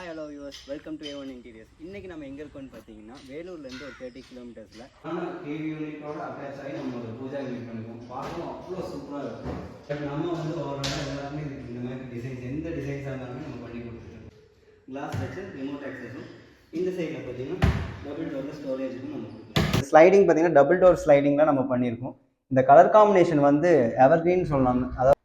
Hello US welcome to A1 interiors. இன்றைக்கி நம்ம எங்கே இருக்கோம்னு பார்த்தீங்கன்னா வேலூர்லேருந்து ஒரு 30 கிலோமீட்டர்ஸில் ஆனால் டிவி யூனிட்டோட அட்டாச் ஆகி நம்ம ஒரு பூஜா யூனிட் பண்ணிக்குவோம். பார்க்கவும் அவ்வளோ சூப்பராக இருக்கும். பட் நம்ம வந்து ஓவரால் எல்லாருமே இந்த மாதிரி டிசைன்ஸ் எந்த டிசைன்ஸாக இருந்தாலுமே நம்ம பண்ணி கொடுத்துருக்கோம். கிளாஸ் வச்சு ரிமோட் ஆக்சஸும் இந்த சைடில் பார்த்தீங்கன்னா டபுள் டோரில் ஸ்டோரேஜுக்கும் நம்ம கொடுத்துருக்கோம். ஸ்லைடிங் பார்த்தீங்கன்னா டபுள் டோர் ஸ்லைடிங்லாம் நம்ம பண்ணியிருக்கோம். இந்த கலர் காம்பினேஷன் வந்து எவர்கிரீன் சொல்லலாம். அதாவது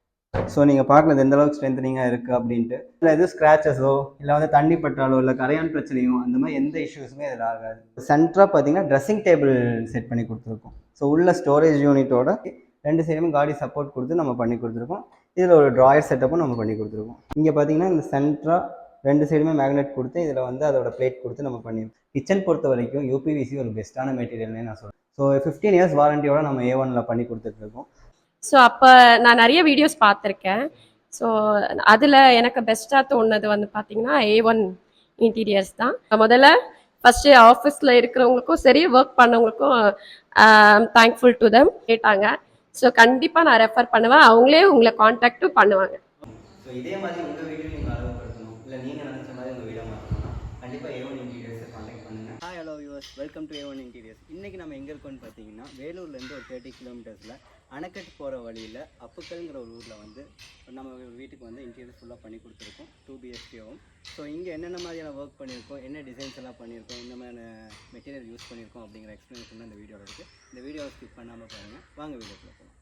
ஸோ நீங்கள் பார்க்குறது எந்த அளவுக்கு ஸ்ட்ரென்த்னிங்காக இருக்குது அப்படின்ட்டு. இல்லை எதுவும் ஸ்க்ராச்சஸோ இல்லை வந்து தண்ணி பட்டாலோ இல்லை கரையான் பிரச்சனையோ அந்த மாதிரி எந்த இஷ்யூஸுமே இதில் ஆகாது. சென்டராக பார்த்தீங்கன்னா ட்ரெஸ்ஸிங் டேபிள் செட் பண்ணி கொடுத்துருக்கோம். ஸோ உள்ள ஸ்டோரேஜ் யூனிட்டோட ரெண்டு சைடுமே காடி சப்போர்ட் கொடுத்து நம்ம பண்ணி கொடுத்துருக்கோம். இதில் ஒரு ட்ராயர் செட்டப்பும் நம்ம பண்ணி கொடுத்துருக்கோம். இங்கே பார்த்தீங்கன்னா இந்த சென்டராக ரெண்டு சைடுமே மேக்னெட் கொடுத்து இதில் வந்து அதோட பிளேட் கொடுத்து நம்ம பண்ணியிருக்கோம். கிச்சன் பொறுத்த வரைக்கும் யூபிவிசி ஒரு பெஸ்ட்டான மெட்டீரியல்னே நான் சொல்கிறேன். ஸோ 15 இயர்ஸ் வாரண்டியோட நம்ம A1ல் பண்ணி கொடுத்துட்ருக்கோம். ஸோ அப்போ நான் நிறைய வீடியோஸ் பார்த்துருக்கேன். ஸோ அதில் எனக்கு பெஸ்ட்டாக தோணுது வந்து பார்த்தீங்கன்னா A1 இன்டீரியர்ஸ் தான். முதல்ல ஃபஸ்ட்டு ஆஃபீஸில் இருக்கிறவங்களுக்கும் சரி ஒர்க் பண்ணவங்களுக்கும் தேங்க்ஃபுல் டு தம் கேட்டாங்க. ஸோ கண்டிப்பாக நான் ரெஃபர் பண்ணுவேன். அவங்களே உங்களை காண்டாக்டும் பண்ணுவாங்க. ஸோ இதே மாதிரி உங்கள் வீடியோ நீங்கள் அளவுப்படுத்தணும் இல்லை நீங்கள் நினச்ச மாதிரி உங்கள் வீடியோ மாற்றணும்னா கண்டிப்பாக A1 இன்டீரியர்ஸை காண்டாக்ட் பண்ணுங்கள். Hi hello US welcome to A1 interiors. இன்றைக்கி நம்ம எங்கே இருக்கோம்னு பார்த்தீங்கன்னா வேலூர்லேருந்து ஒரு 30 கிலோமீட்டர்ஸில் அணைக்கட்டு போகிற வழியில் அப்புக்கல்ங்கிற ஒரு ஊரில் வந்து நம்ம வீட்டுக்கு வந்து இன்டீரியர் ஃபுல்லாக பண்ணி கொடுத்துருக்கோம். 2 BHKவும். ஸோ இங்கே என்னென்ன மாதிரியான ஒர்க் பண்ணியிருக்கோம், என்ன டிசைன்ஸ் எல்லாம் பண்ணியிருக்கோம், என்ன மாதிரியான மெட்டீரியல் யூஸ் பண்ணியிருக்கோம் அப்படிங்கிற எக்ஸ்ப்ளனேஷன் தான் இந்த வீடியோவில் இருக்குது. இந்த வீடியோவை ஸ்கிப் பண்ணாமல் பாருங்கள். வாங்க வீடியோக்குள்ள போகலாம்.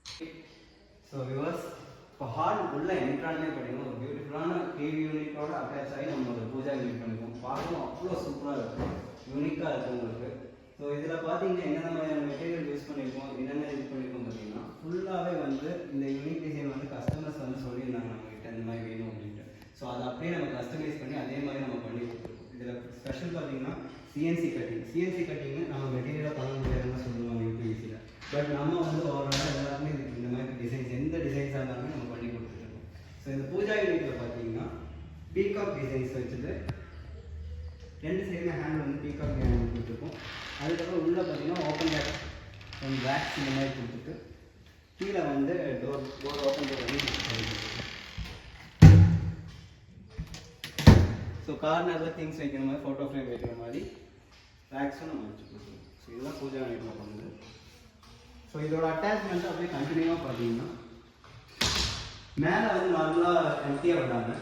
ஸோ வியூவர்ஸ், இப்போ ஹால் உள்ள என்ட்ரானே பார்த்தீங்கன்னா ஒரு பியூட்டிஃபுல்லான டிவி யூனிட்டோட அட்டாச் ஆகி நம்ம ஒரு பூஜா யூனிட் பண்ணிக்குவோம். பார்க்கவும் அவ்வளோ சூப்பராக இருக்கும், யூனிக்காக இருக்கும் உங்களுக்கு. ஸோ இதில் பார்த்தீங்கன்னா என்னென்ன மாதிரியான மெட்டீரியல் யூஸ் பண்ணியிருக்கோம், என்னென்ன யூஸ் பண்ணியிருக்கோம் பார்த்தீங்கன்னா ஃபுல்லாகவே வந்து இந்த யூனிக் டிசைன் வந்து கஸ்டமர்ஸ் வந்து சொல்லியிருந்தாங்க நம்மகிட்ட இந்த மாதிரி வேணும் அப்படின்ட்டு. ஸோ அதை அப்படியே நம்ம கஸ்டமைஸ் பண்ணி அதே மாதிரி நம்ம பண்ணி கொடுத்துருக்கோம். இதில் ஸ்பெஷல் பார்த்தீங்கன்னா சிஎன்சி கட்டிங்கு நம்ம மெட்டீரியலாக பண்ண முடியாதுன்னு சொல்லுவாங்க யூபிவிசியில். பட் நம்ம வந்து ஓவரால் எல்லாருமே இந்த மாதிரி டிசைன்ஸ் எந்த டிசைன்ஸாக இருந்தாலுமே நம்ம பண்ணி கொடுத்துருக்கோம். ஸோ இந்த பூஜா யூனிட்டில் பார்த்தீங்கன்னா பீகாக் டிசைன்ஸ் வச்சுட்டு ரெண்டு சைடுமே ஹேண்ட் வந்து பீகாக் டிசைன் கொடுத்துருக்கோம். அதுக்கப்புறம் உள்ளே பார்த்தீங்கன்னா ஓப்பன் பேக் அண்ட் பேக்ஸ் இந்த மாதிரி கொடுத்துட்டு கீழே வந்து டோர் ஓப்பன் டோர் வந்து ஸோ கார்னரில் திங்ஸ் வைக்கிற மாதிரி ஃபோட்டோ ஃப்ரேம் வைக்கிற மாதிரி பேக்ஸும் நம்ம வச்சு கொடுத்துருக்கோம். ஸோ இதெல்லாம் பூஜா யூனிட்டில் பண்ணுது. ஸோ இதோட அட்டாச்மெண்ட் அப்படியே கண்டினியூவாக பார்த்தீங்கன்னா மேலே வந்து நார்மலாக எம்டியாக விடாமல்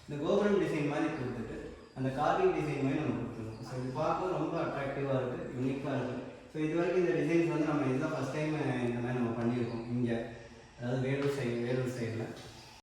இந்த கோபுரம் டிசைன் மாதிரி கொடுத்துட்டு அந்த கார்விங் டிசைன் மாதிரி நம்ம கொடுத்துருக்கோம். ஸோ இது பார்க்க ரொம்ப அட்ராக்டிவாக இருக்குது, யூனிக்காக இருக்குது. ஸோ இது வரைக்கும் இந்த டிசைன்ஸ் வந்து நம்ம இதுதான் ஃபஸ்ட் டைம் இந்த மாதிரி நம்ம பண்ணியிருக்கோம் இங்கே, அதாவது வேலூர் சைடில். ஸோ